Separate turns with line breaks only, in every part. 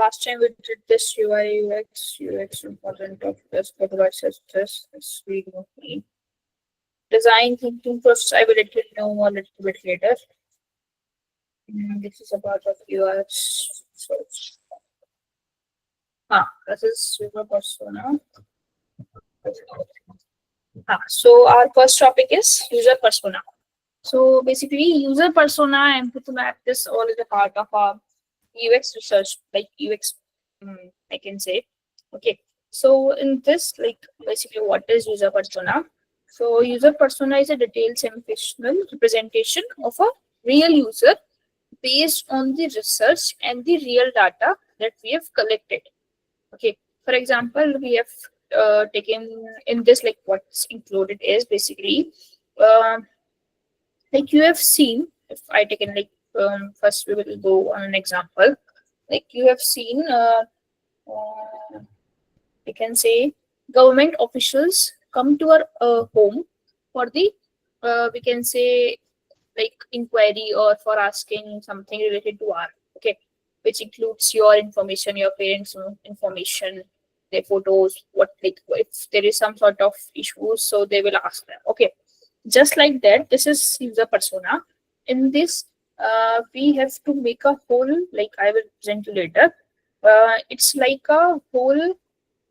last time we did this UIUX, UX important of this, otherwise this we don't need. Design thinking process, I will let you know a little bit later. This is about of UX. This is user persona. So our first topic is user persona. So basically, user persona and Infotact, this all is a part of our UX research, like UX, I can say. Okay. So in this, like basically, what is user persona? So user persona is a detailed semi-fictional representation of a real user based on the research and the real data that we have collected. Okay. For example, we have taken in this, like what's included is basically, like you have seen, if I taken like first we will go on an example. Like you have seen, we can say government officials come to our home for the, we can say like inquiry or for asking something related to our, okay, which includes your information, your parents' information, their photos, what like if there is some sort of issues, so they will ask them. Okay, just like that, this is user persona. In this, we have to make a whole, like I will present you later. It's like a whole,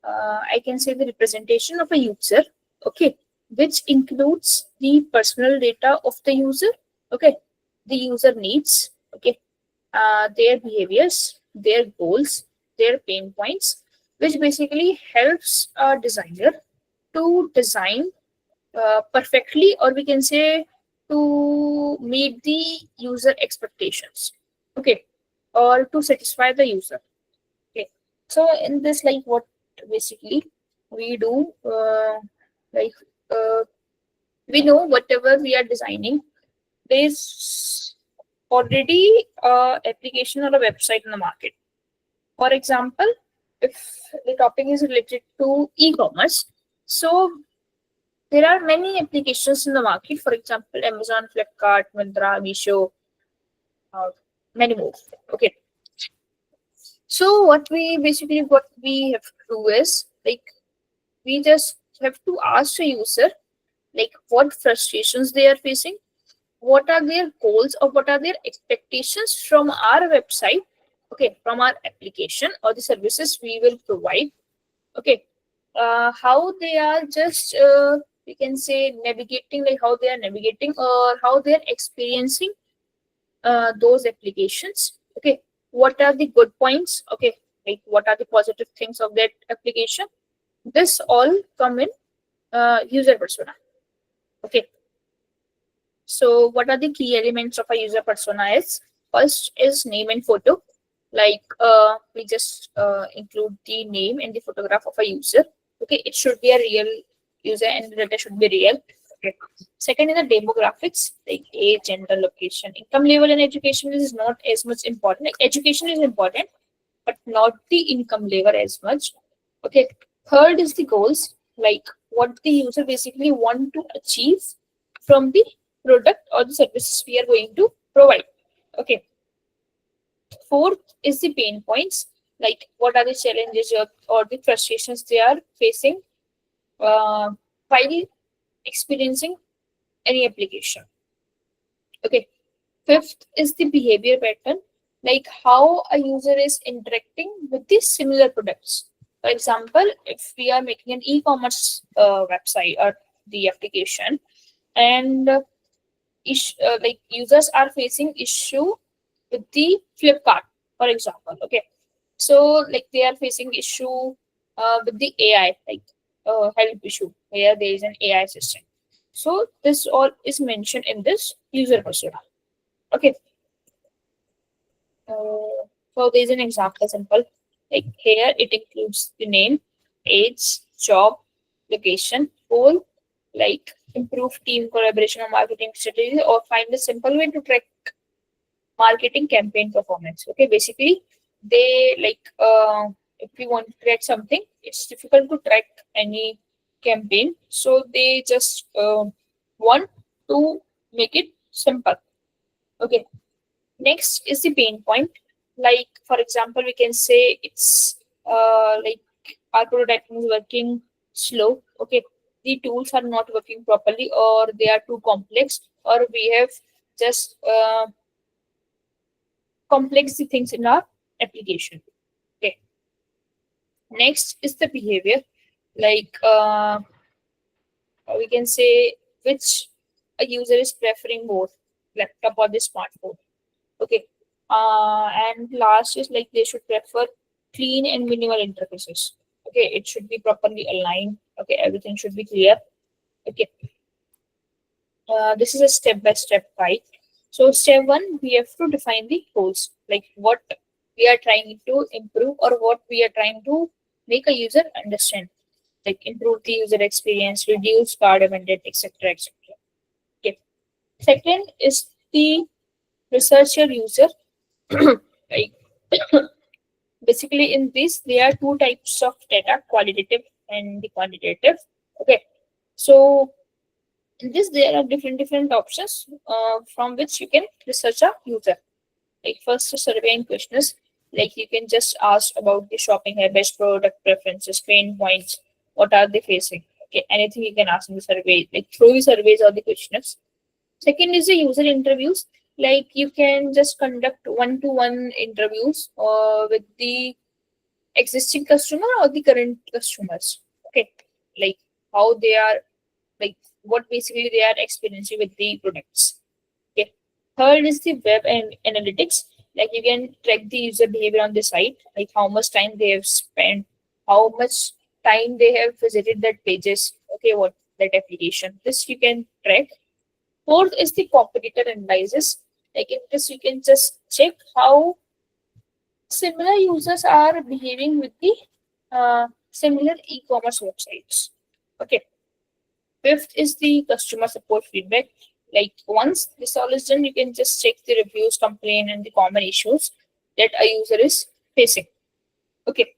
I can say the representation of a user, okay, which includes the personal data of the user, okay, the user needs, okay, their behaviors, their goals, their pain points, which basically helps a designer to design perfectly, or we can say to meet the user expectations, okay, or to satisfy the user. Okay, so in this, like what basically we do, like we know whatever we are designing, there's already a application or a website in the market. For example, if the topic is related to e-commerce, so there are many applications in the market. For example, Amazon, Flipkart, Myntra, Meesho, many more. Okay. So what we have to do is, like, we just have to ask the user like what frustrations they are facing, what are their goals, or what are their expectations from our website, okay, from our application or the services we will provide, okay, how they are just we can say navigating, like how they are navigating or how they are experiencing those applications, okay, what are the good points, okay, like what are the positive things of that application. This all come in user persona. Okay, so what are the key elements of a user persona is, first is name and photo, like we just include the name and the photograph of a user, okay, it should be a real user and the data should be real. Okay. Second is the demographics, like age, gender, location, income level, and education is not as much important. Like education is important, but not the income level as much. Okay. Third is the goals, like what the user basically want to achieve from the product or the services we are going to provide. Okay. Fourth is the pain points, like what are the challenges or the frustrations they are facing while experiencing any application. Okay. Fifth is the behavior pattern, like how a user is interacting with the similar products. For example, if we are making an e-commerce website or the application, and like users are facing issue with the Flipkart, for example. Okay, so like they are facing issue with the AI, like help issue where there is an AI system. So this all is mentioned in this user persona. Okay. So there is an example simple. Like here it includes the name, age, job, location, goal, like improve team collaboration or marketing strategy, or find a simple way to track marketing campaign performance. Okay, basically they like if we want to track something, it's difficult to track any campaign, so they just want to make it simple. Okay, next is the pain point, Like for example, we can say it's like our prototyping is working slow. Okay, the tools are not working properly, or they are too complex, or we have just complex the things in our application. Okay, next is the behavior. Like we can say which a user is preferring more, laptop or the smartphone. Okay. And last is like they should prefer clean and minimal interfaces. Okay, it should be properly aligned. Okay, everything should be clear. Okay, this is a step-by-step guide. So step one, we have to define the goals, like what we are trying to improve or what we are trying to make a user understand, like improve the user experience, reduce card abandonment, etc., etc. Okay. Second is the researcher user. Like basically in this there are two types of data, qualitative and the quantitative. Okay, so in this there are different options from which you can research a user. Like first survey and questions, like you can just ask about the shopping habits, product preferences, pain points, what are they facing. Okay, anything you can ask in the survey, like through the surveys or the questionnaires. Second is the user interviews, like you can just conduct one-to-one interviews with the existing customer or the current customers. Okay, like how they are, like what basically they are experiencing with the products. Okay, third is the web and analytics, like you can track the user behavior on the site, like how much time they have spent, how much time they have visited that pages. Okay, what that application, this you can track. Fourth is the competitor analysis, like in this you can just check how similar users are behaving with the similar e-commerce websites. Okay. Fifth is the customer support feedback. Like once this all is done, you can just check the reviews, complaint, and the common issues that a user is facing. Okay.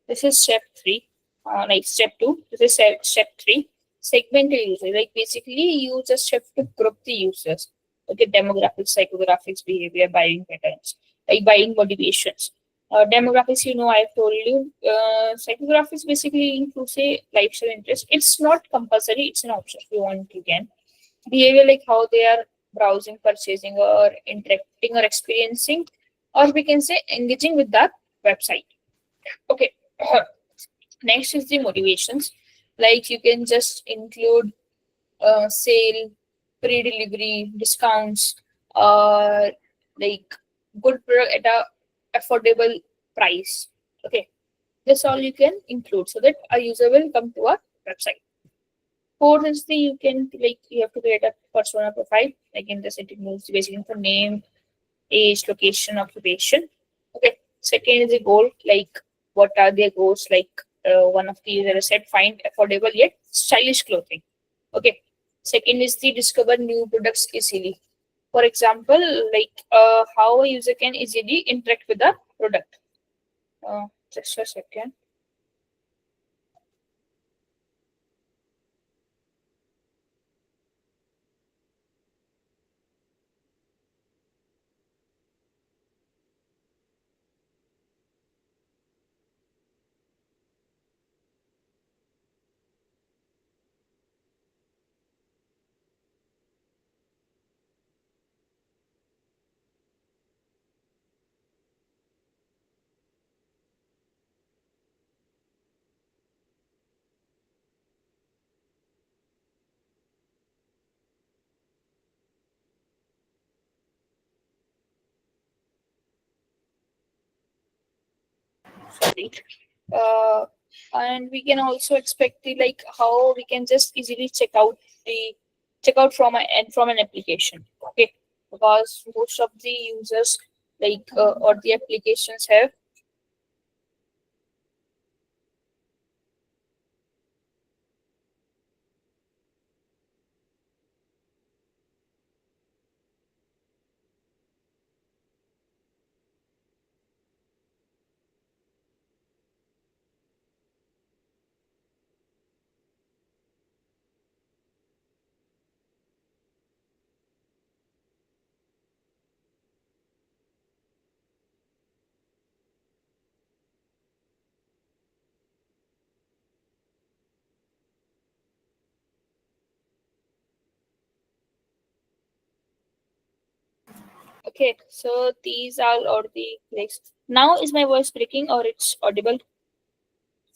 This is step three. Like step two. This is step three. Segment the user. Like basically, you just have to group the users. Okay, demographics, psychographics, behavior, buying patterns, like buying motivations. Demographics, I've told you. Psychographics basically includes a lifestyle interest. It's not compulsory. It's an option. If you want, you can. Behavior, like how they are browsing, purchasing, or interacting, or experiencing, or we can say engaging with that website. Okay. Next is the motivations. Like you can just include sale, pre-delivery, discounts, like good product at a affordable price. Okay, this all you can include so that a user will come to our website. Fourth is the you can like you have to create a persona profile. Like in this, it includes the basic info, name, age, location, occupation. Okay. Second is the goal, like what are their goals? Like one of the user said, find affordable yet stylish clothing. Okay. Second is the discover new products easily. For example, like how a user can easily interact with a product. Just a second. Sorry. Uh, and we can also expect the like how we can just easily check out from an application. Okay, because most of the users like or the applications have Okay, so these are all the clicks. Now is my voice breaking or it's audible?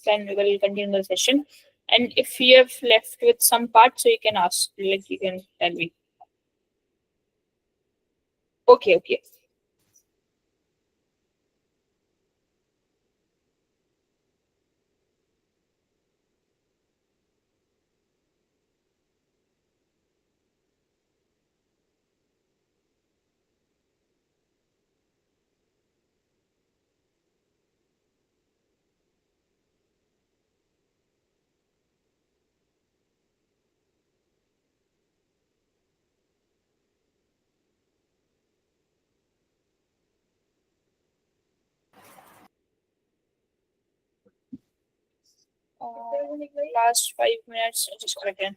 Then we will continue the session. And if you have left with some part, so you can ask, like you can tell me. Okay, okay. Last 5 minutes, just again.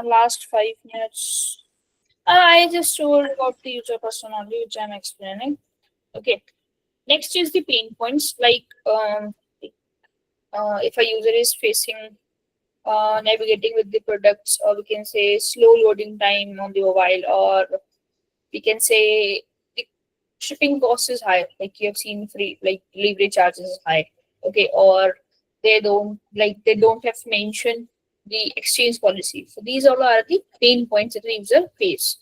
Last 5 minutes. I just told about the user persona which I'm explaining. Okay. Next is the pain points. Like if a user is facing navigating with the products, or we can say slow loading time on the mobile, or we can say the shipping cost is high, like you have seen free like delivery charges is high. Okay, or they don't have mentioned the exchange policy. So these all are the pain points that the user face.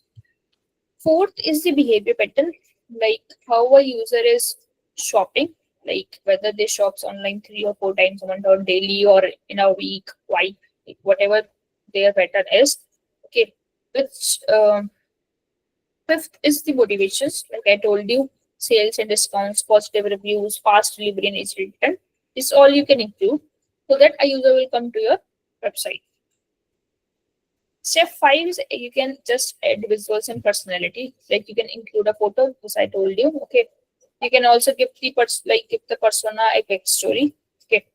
Fourth is the behavior pattern, like how a user is shopping, like whether they shops online 3 or 4 times a month or daily or in a week, why, like whatever their pattern is. Okay, which fifth is the motivations, like I told you, sales and discounts, positive reviews, fast delivery, and easy return. This all you can include so that a user will come to your website. Step 5 is you can just add visuals and personality. Like you can include a photo, as I told you. Okay. You can also give the persona a backstory. Okay.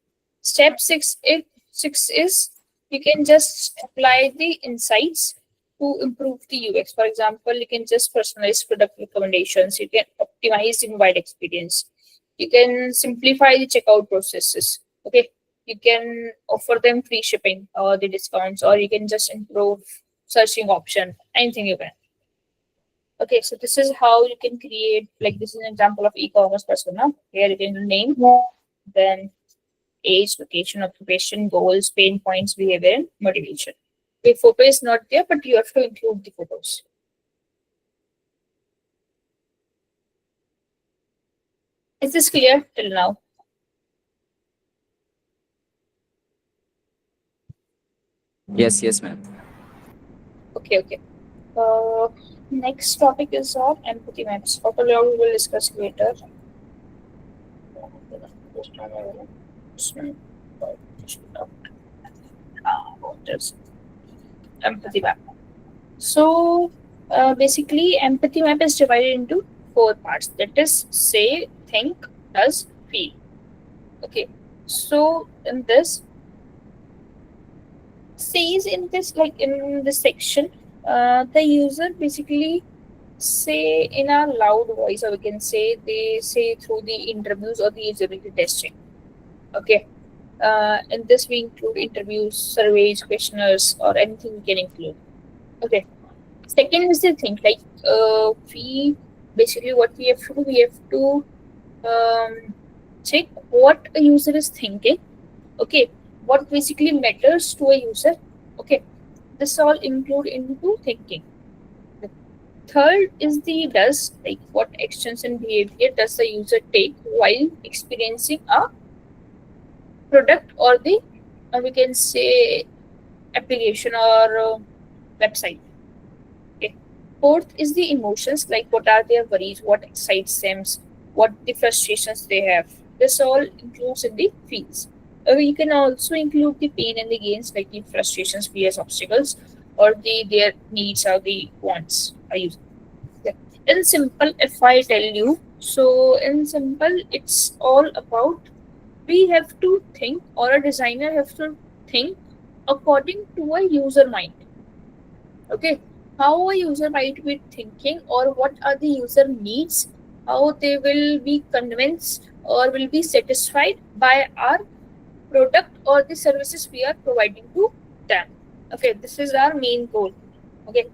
Step 6 is you can just apply the insights to improve the UX. For example, you can just personalize product recommendations. You can optimize the mobile experience. You can simplify the checkout processes. Okay, you can offer them free shipping or the discounts, or you can just improve searching option, anything you can. Okay, so this is how you can create, like this is an example of e-commerce persona. Here you can name, then age, location, occupation, goals, pain points, behavior, and motivation. The photo is not there, but you have to include the photos. Is this clear till now?
Yes, yes, ma'am.
Okay, okay. Next topic is our empathy maps. What we will discuss later. What is empathy map? So basically, empathy map is divided into 4 parts. That is, say, think, does, feel. Okay. So in this, says in this like in this section, the user basically say in a loud voice, or we can say they say through the interviews or the usability testing. Okay. In this we include interviews, surveys, questionnaires, or anything we can include. Okay. Second is the thing, like we basically what we have to do, we have to check what a user is thinking. Okay, what basically matters to a user. Okay, this all include into thinking. The third is the does, like what actions and behavior does the user take while experiencing a product or the we can say application or website. Okay. Fourth is the emotions, like what are their worries, what excites them, what the frustrations they have. This all includes in the feels. You can also include the pain and the gains, like the frustrations, fears, obstacles. or their needs or the wants are using. Yeah. In simple, if I tell you, so in simple, it's all about we have to think, or a designer has to think according to a user mind. Okay, how a user might be thinking, or what are the user needs, how they will be convinced or will be satisfied by our product or the services we are providing to them. Okay, this is our main goal. Okay,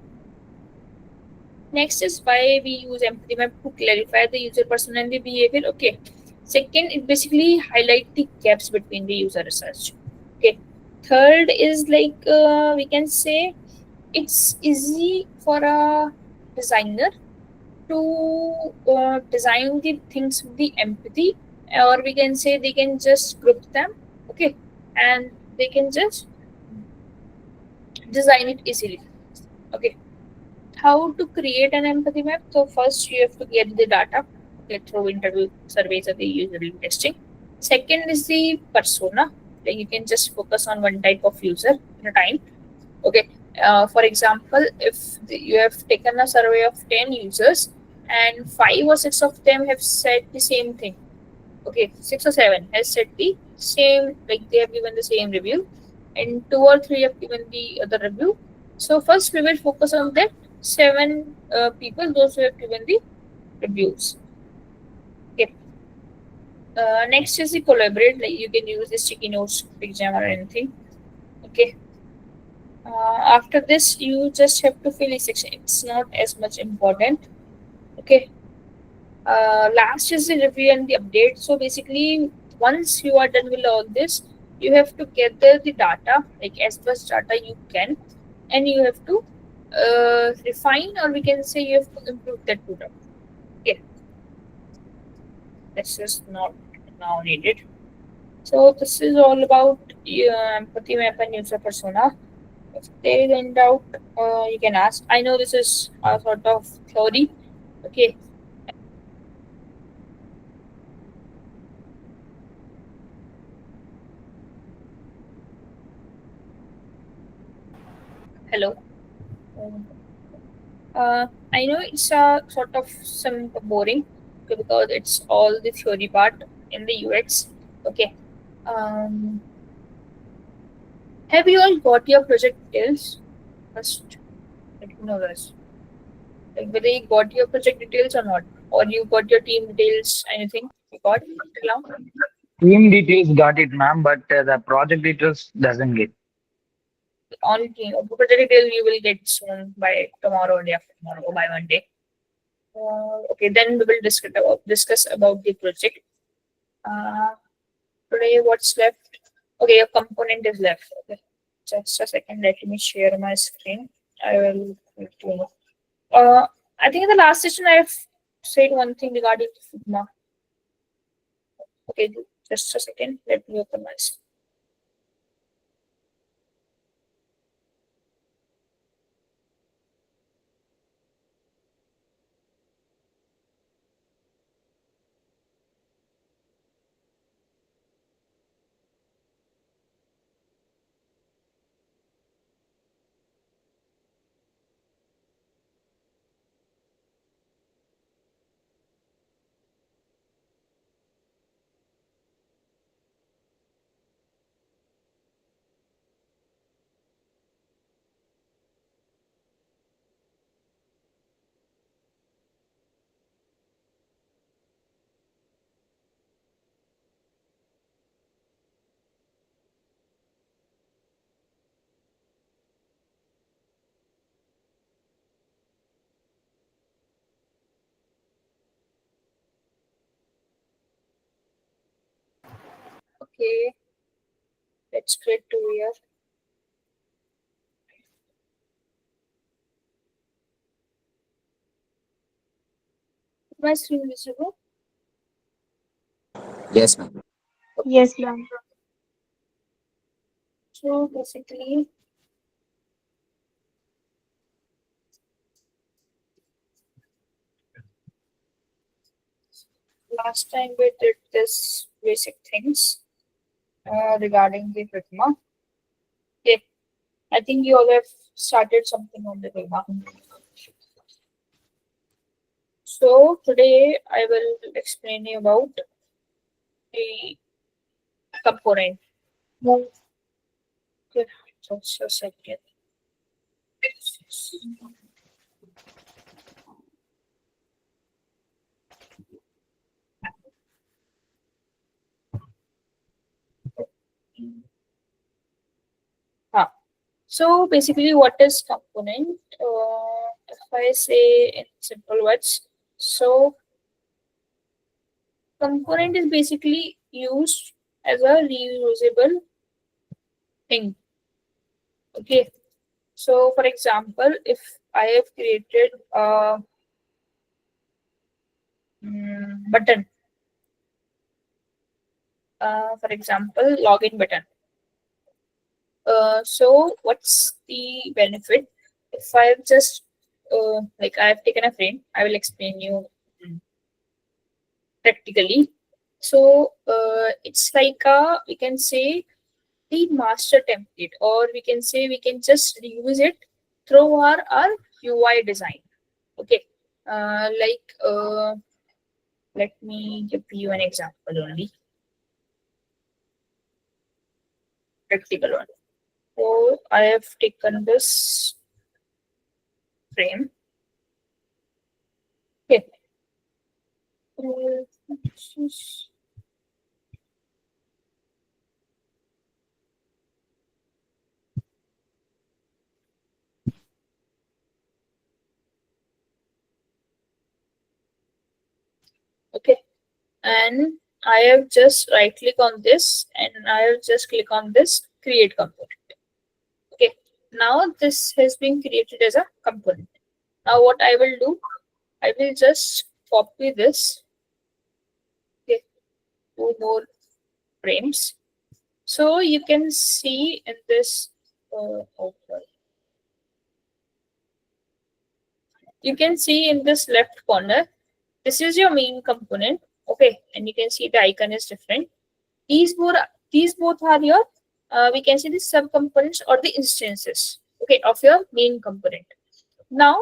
next is why we use empathy map to clarify the user persona and the behavior. Okay, second, it basically highlight the gaps between the user research. Okay, third is like we can say it's easy for a designer to design the things with the empathy, or we can say they can just group them. Okay, and they can just design it easily. Okay, how to create an empathy map? So first you have to get the data, okay, through interview surveys or the user testing. Second is the persona, like you can just focus on one type of user at a time. Okay, for example, if you have taken a survey of 10 users and 5 or 6 of them have said the same thing, okay, 6 or 7 has said the same, like they have given the same review, and 2 or 3 have given the other review. So first we will focus on that 7 people, those who have given the reviews. Okay. Next is the collaborate, like you can use the sticky notes, picture or anything. Okay. After this, you just have to fill a section. It's not as much important. Okay. Last is the review and the update. So basically, once you are done with all this, you have to gather the data, like as much data you can, and you have to refine, or we can say you have to improve that product. Okay, this is not now needed. So this is all about empathy map and user persona. If there is any doubt, you can ask. I know this is a sort of theory. Okay. Hello. Um, I know it's a sort of some boring, okay, because it's all the theory part in the UX. Okay. Um, have you all got your project details? First, let me know this. Like whether you got your project details or not, or you got your team details. Anything you got till now?
Team details got it, ma'am, but the project details doesn't get.
On team project detail you will get soon by tomorrow or day after tomorrow or by Monday. Okay, then we will discuss about the project. Uh, Today, what's left? Okay, your component is left. Okay, just a second. Let me share my screen. I will let you know. I think in the last session I've said one thing regarding Figma. Okay, just a second. Let me open my screen. Okay, that's great to hear. My screen visible.
Yes, ma'am.
Okay,
Yes, ma'am.
so basically, last time we did this basic things regarding the Figma. Okay, I think you all have started something on the Roma. So today I will explain you about the component. Okay, just a second. So basically, what is component? If I say in simple words, so component is basically used as a reusable thing. Okay. So for example, if I have created a button, for example, login button. So what's the benefit if I've just like I've taken a frame? I will explain you practically. So it's like a, we can say, the master template, or we can say we can just reuse it through our UI design. Okay, let me give you an example only, practical one. So I have taken this frame. Okay. Okay, and I have just right click on this and I have just click on this create component. Okay, now this has been created as a component. Now what I will do, I will just copy this. Okay, 2 more frames. So you can see in this, you can see in this left corner, this is your main component. Okay, and you can see the icon is different. These both are your, we can say, the sub components or the instances, okay, of your main component. Now,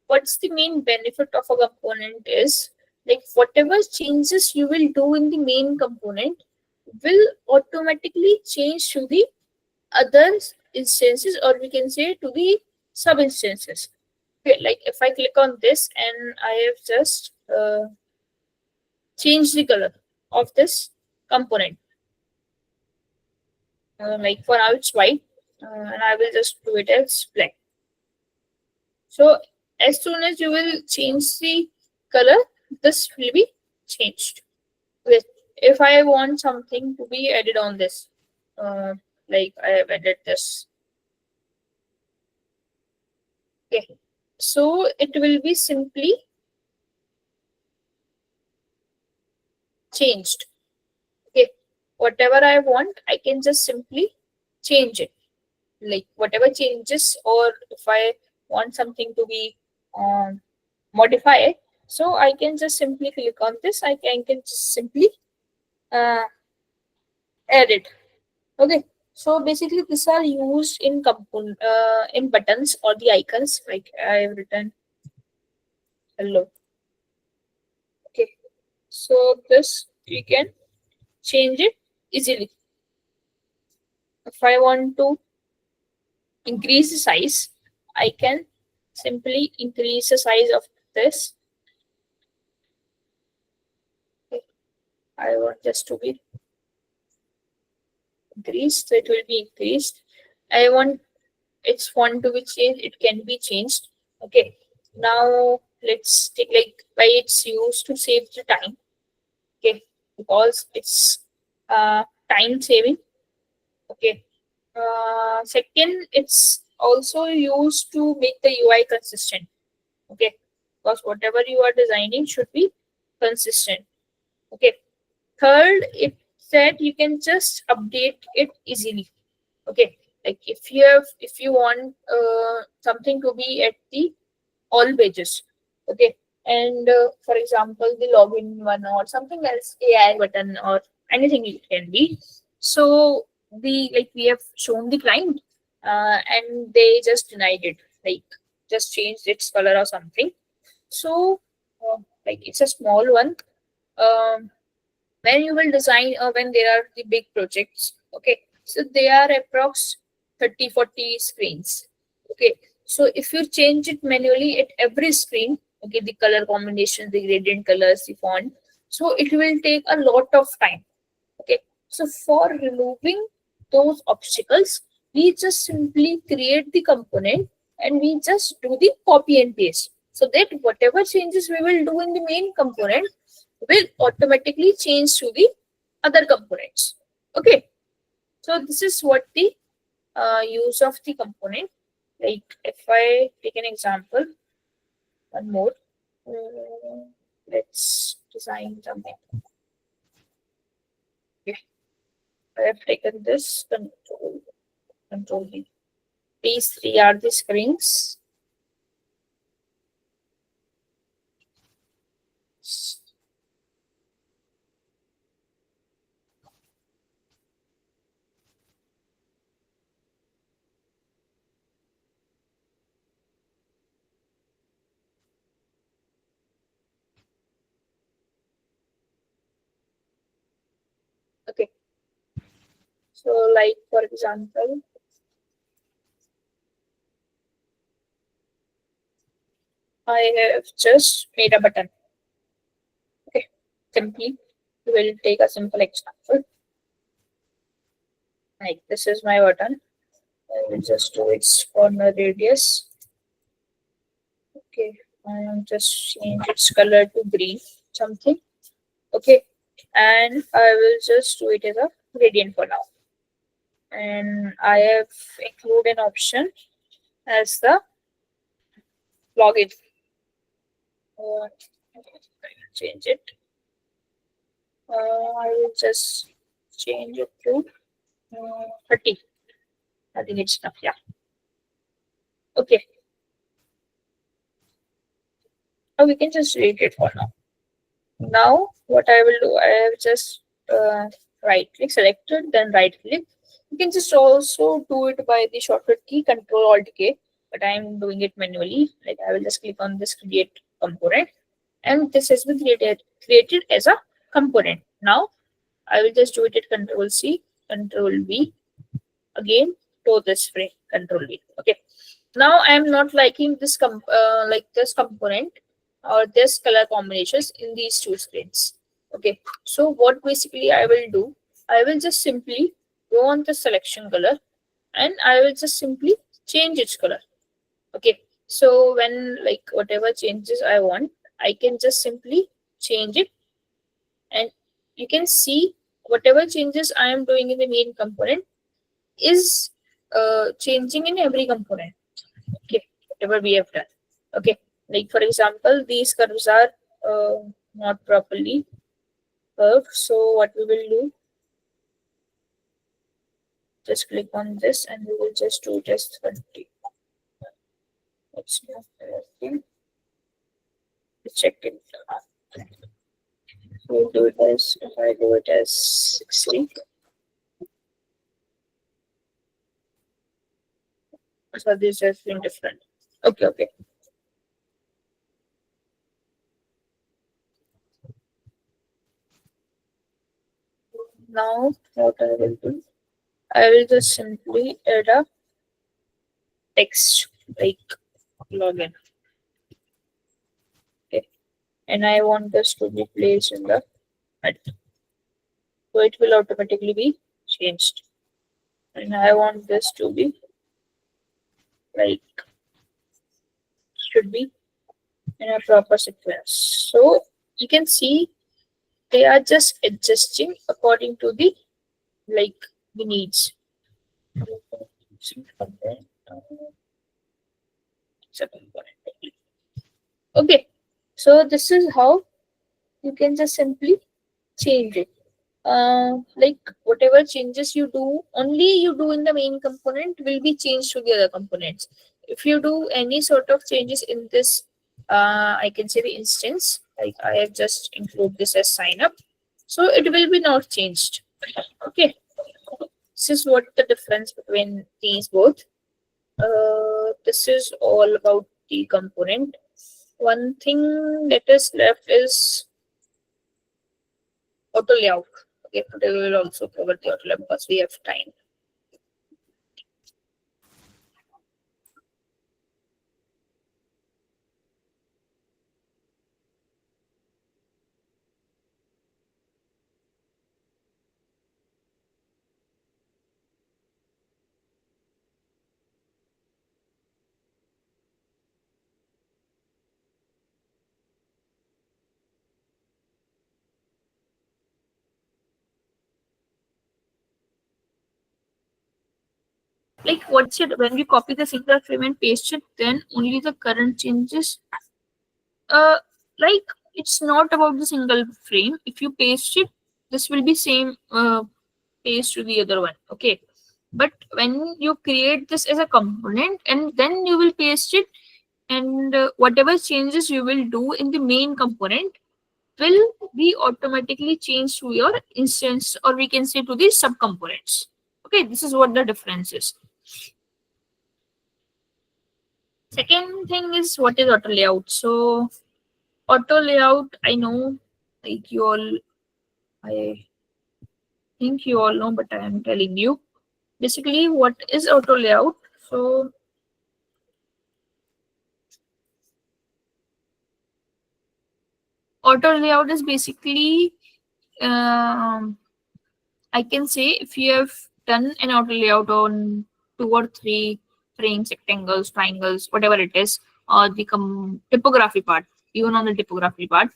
what's the main benefit of a component is, like, whatever changes you will do in the main component will automatically change to the other instances, or we can say to the sub instances. Okay, like if I click on this and I have just changed the color of this component. Like for now it's white, and I will just do it as black. So as soon as you will change the color, this will be changed. Okay. If I want something to be added on this, like I have added this. Okay, so it will be simply changed. Okay, whatever I want, I can just simply change it. Like whatever changes, or if I want something to be modified, so I can just simply click on this. I can just simply uh, add it. Okay, so basically these are used in component in buttons or the icons, like I have written hello. Okay, so this we can change it easily. If I want to increase the size, I can simply increase the size of this. Okay. I want this to be increased, so it will be increased. I want its font to be changed, it can be changed. Okay, now let's take, like, why it's used to save the time. Okay, because it's time saving. Okay, second, it's also used to make the UI consistent. Okay, because whatever you are designing should be consistent. Okay, third, it said you can just update it easily. Okay, like if you want something to be at the all pages. Okay, and for example the login one or something else, AI button or anything it can be. So the, like we have shown the client, and they just denied it, like just changed its color or something. So like it's a small one. um, when you will design, when there are the big projects, okay, so they are approx 30-40 screens. Okay, so if you change it manually at every screen, okay, the color combination, the gradient colors, the font, so it will take a lot of time. Okay, so for removing those obstacles, we just simply create the component and we just do the copy and paste, so that whatever changes we will do in the main component will automatically change to the other components. Okay, so this is what the use of the component. Like if I take an example, one more, let's design something. Okay, I have taken this control V. These three are the screens. Okay, so like for example, I have just made a button. Okay, simply we will take a simple example. Like this is my button. I will just do its corner radius. Okay, and just change its color to green something. Okay, and I will just do it as a gradient for now. And I have included an option as the login. Uh, change it. I will just change it to 30. I think it's enough. Yeah. Okay. We can just delete it for now. Now, what I will do, I have just right click selected, then right click. You can just also do it by the shortcut key Control Alt K, but I am doing it manually. Like I will just click on this create component, and this has been created as a component. Now I will just do it at Control C, Control V, again to this frame, Control V. Okay. Now I am not liking this like this component or this color combinations in these two screens. Okay, so what basically I will do, I will just simply go on the selection color and I will just simply change its color. Okay, so when like whatever changes I want, I can just simply change it, and you can see whatever changes I am doing in the main component is changing in every component. Okay, whatever we have done. Okay, like for example, these curves are not properly curved, so what we will do, just click on this and we will just do just 20. Let's check it. We'll do it as, if I do it as 60. So this has been different. Okay. Now what I will do, I will just simply add a text like login. Okay, and I want this to be placed in the middle, so it will automatically be changed. And I want this to be like should be in a proper sequence. So you can see they are just adjusting according to the like the needs. Okay, so this is how you can just simply change it. Like whatever changes you do, only you do in the main component will be changed to the other components. If you do any sort of changes in this, I can say the instance, like I have just include this as sign up, so it will be not changed. Okay, This is what the difference between these both. This is all about the component. One thing that is left is auto layout. Okay, today we will also cover the auto layout because we have time. Like what's it when we copy the single frame and paste it, then only the current changes. Uh, like it's not about the single frame. If you paste it, this will be same paste to the other one. Okay, but when you create this as a component and then you will paste it, and whatever changes you will do in the main component will be automatically changed to your instance, or we can say to the subcomponents. Okay, this is what the difference is. Second thing is what is auto layout. So auto layout, I know, like you all, I think you all know, but I am telling you. Basically, what is auto layout? So auto layout is basically, I can say if you have done an auto layout on 2 or 3 frames, rectangles, triangles, whatever it is, or the typography part, even on the typography part.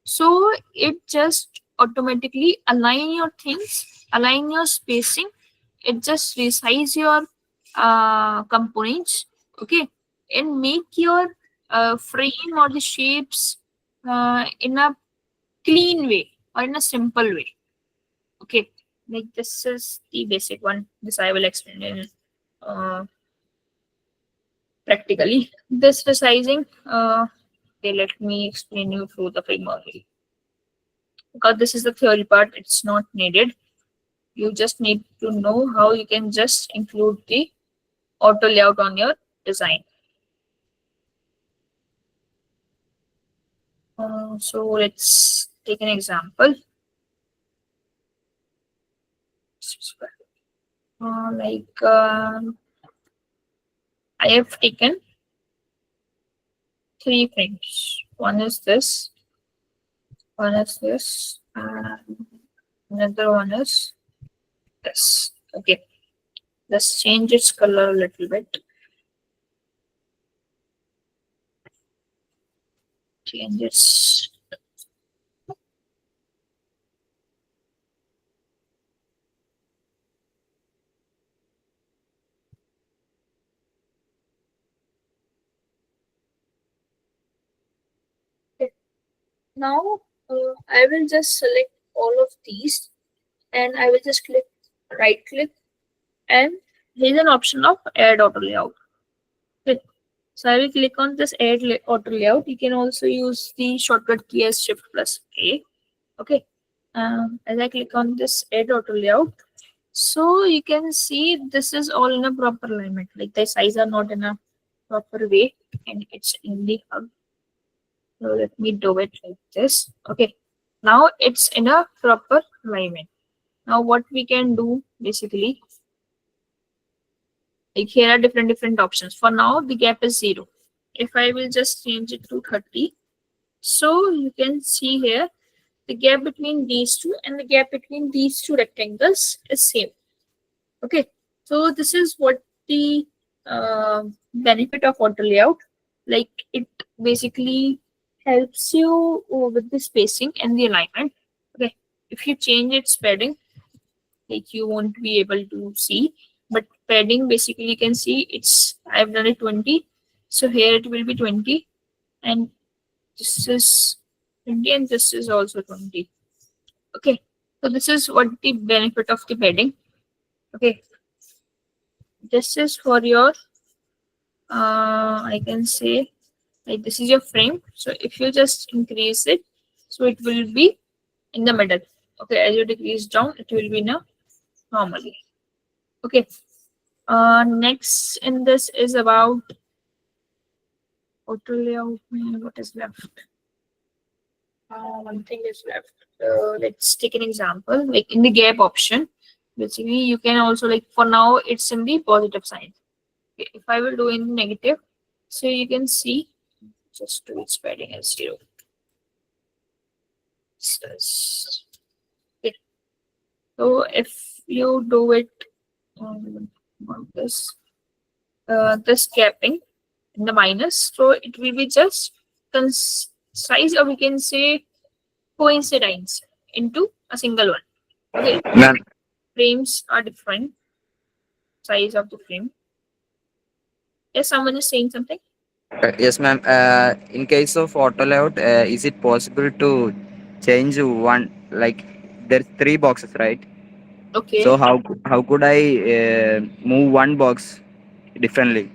So it just automatically align your things, align your spacing. It just resize your components, okay, and make your frame or the shapes in a clean way or in a simple way. Okay, like this is the basic one. This I will explain in practically. This resizing, okay, let me explain you through the framework. Because this is the theory part, it's not needed. You just need to know how you can just include the auto layout on your design. So let's take an example. I have taken 3 frames. One is this, one is this, and another one is this. Okay, let's change its color a little bit. Change its. Okay. Now I will just select all of these and I will just right click, and here's an option of add auto layout. Okay. So I will click on this add auto layout. You can also use the shortcut key as Shift plus A. Okay. As I click on this add auto layout, so you can see this is all in a proper alignment. Like the size are not in a proper way, and it's in the hub. So let me do it like this. Okay. Now it's in a proper alignment. Now what we can do basically, like here are different options. For now, the gap is 0. If I will just change it to 30, so you can see here the gap between these two and the gap between these two rectangles is same. Okay, so this is what the benefit of auto layout. Like it basically helps you with the spacing and the alignment. Okay, if you change its padding, like you won't be able to see, but padding basically you can see it's, I've done it 20, so here it will be 20, and this is 20 and this is also 20. Okay, so this is what the benefit of the padding. Okay, this is for your I can say, like this is your frame, so if you just increase it, so it will be in the middle. Okay, as you decrease down, it will be now normally. Okay. Next in this is about auto layout. What is left? One thing is left. Let's take an example. Like in the gap option, basically you can also, like, for now it's in the positive sign. Okay, if I will do in negative, so you can see, just do its padding as 0. Okay. So if you do it on this gapping in the minus, so it will be just concise, or we can say coincidence into a single one. Okay,
Ma'am,
frames are different, size of the frame. Yes, someone is saying something.
yes, ma'am. In case of auto layout, is it possible to change one? Like there's three boxes, right? So
Okay,
how could I move one box differently?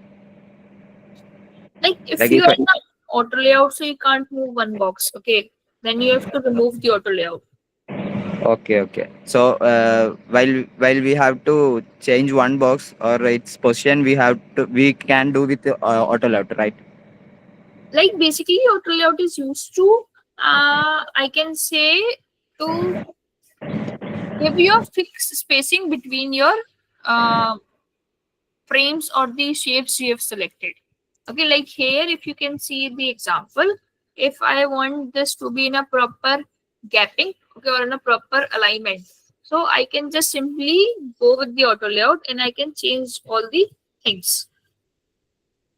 like if
Like
you
if
are
I,
in a auto layout, so you can't move one box. Okay, then you have to remove the auto layout.
okay, okay. So while we have to change one box or its position, we can do with auto layout, right?
Like basically, auto layout is used to, I can say, to give you a fixed spacing between your uh, frames or the shapes you have selected. Okay, like here, if you can see the example, if I want this to be in a proper gapping, okay, or in a proper alignment, so I can just simply go with the auto layout and I can change all the things.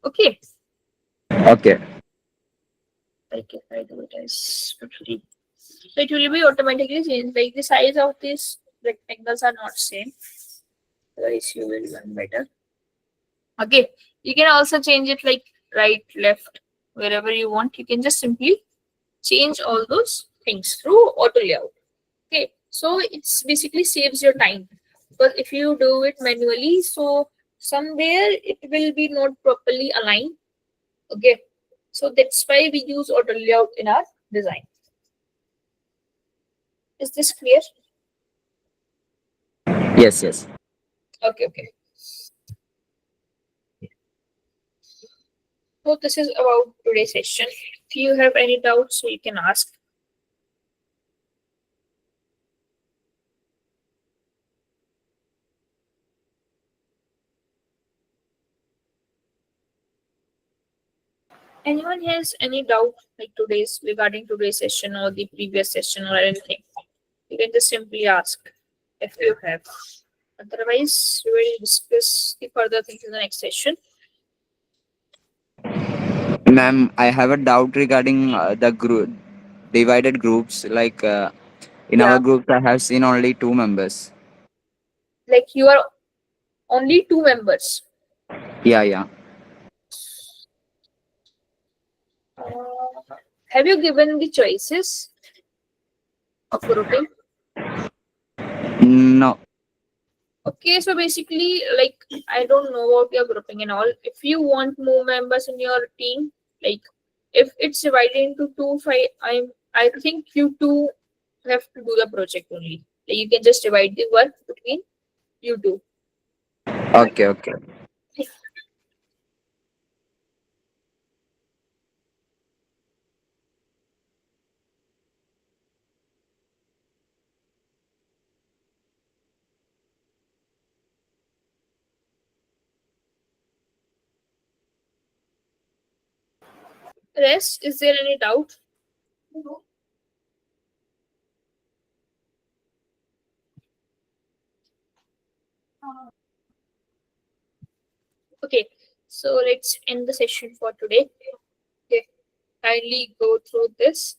Okay,
Okay.
like if I do it as 50, so it will be automatically changed. Like the size of these rectangles are not same. Otherwise, you will learn better. Okay, you can also change it like right, left, wherever you want. You can just simply change all those things through auto layout. Okay, so it's basically saves your time, because if you do it manually, so somewhere it will be not properly aligned. Okay, so that's why we use auto layout in our design. Is this clear?
Yes, yes.
Okay, okay. So this is about today's session. If you have any doubts, so you can ask. Anyone has any doubt like today's regarding today's session or the previous session or anything? You can just simply ask if you have. Otherwise, we will discuss the further things in the next session.
Ma'am, I have a doubt regarding the group divided groups. Like in our
Yeah,
group, I have seen only two members.
like you are only two members.
Yeah, yeah.
Uh, have you given the choices of grouping?
No.
Okay, so basically, like, I don't know about your grouping and all. If you want more members in your team, like if it's divided into two, five, I think you two have to do the project only. Like you can just divide the work between you two.
Okay, okay.
Rest, is there any doubt? Okay, so let's end the session for today. Okay, kindly go through this